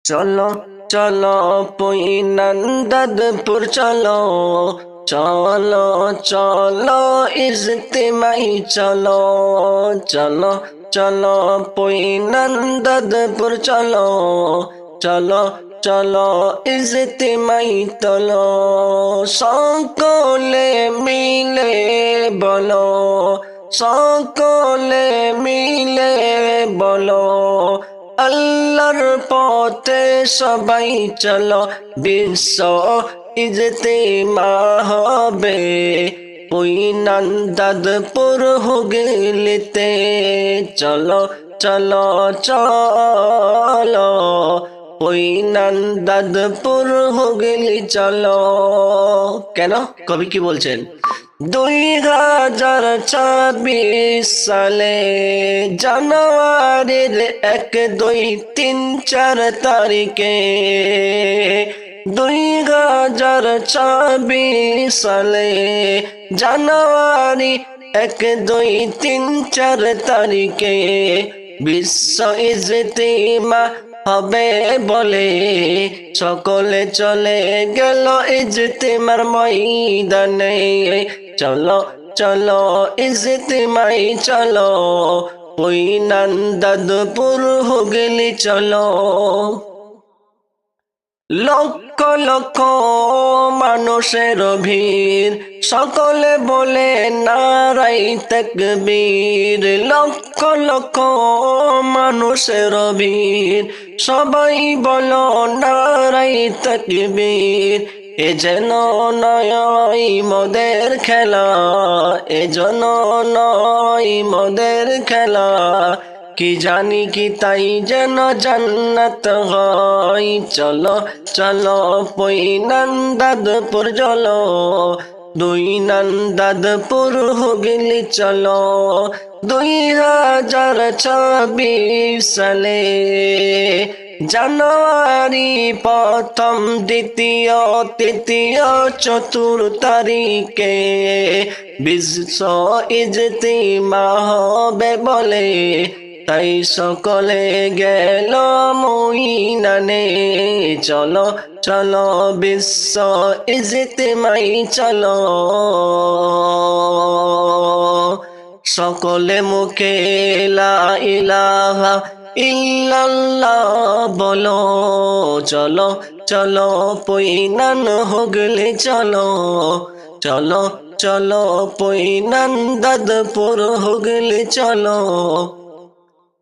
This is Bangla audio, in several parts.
চলো চলো পুইনন্দদপুর চলো, চলো চলো ইজতিমাই চলো, চলো চলো পুইনন্দদপুর চলো, চলো চলো ইজতিমাই চলো, সকলে মিলে বলো, সকলে মিলে বলো, আল্লাহর পথে সবাই চলো, বিশ্ব ইজতিমা হবে পুইনন্দদপুর হুগলিতে, চলো চলো চলো পুইনন্দদপুর হুগলি চলো। কেন, কবি কি বলছেন? 2026 সালে জানুয়ারির 1, 2, 3, 4 তারিখে, 2026 সালে জানুয়ারি 1, 2, 3, 4 তারিখে বিশ্ব ইজতিমা হবে বলে সকলে চলে গেল ইজতিমার ময়দানে, চলো চলো ইজতিমাই চলো, পুইনন্দদপুর হুগলি চলো। লক্ষ লক্ষ মানুষের ভিড়, সকলে বলে নারাই তাকবীর, লক্ষ লক্ষ মানুষের ভিড়, সবাই বলো নারাই তাকবীর। এ যেন নয় মোদের খেলা, এ যেন নয় মোদের খেলা, কি জানি কি তাই যেন জান্নাত হয়, চলো চলো পুইনন্দদপুর চলো, পুইনন্দদপুর হুগলি চলো। 2026 সালে জানুয়ারি 1, 2, 3, 4 তারিখে বিশ্ব ইজতিমা হবে বলে তাই সকলে গেল ময়দানে, চলো চলো বিশ্ব ইজতিমাই চলো। সকলে মুখে লা ইলাহা ইল্লাল্লাহ বলো, চলো চলো পুইনন হুগলি চলো, চলো চলো পুইনন্দদপুর হুগলি চলো।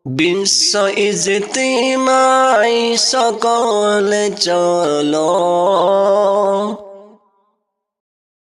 বিশ্ব ইজতিমাই সকলে চলো।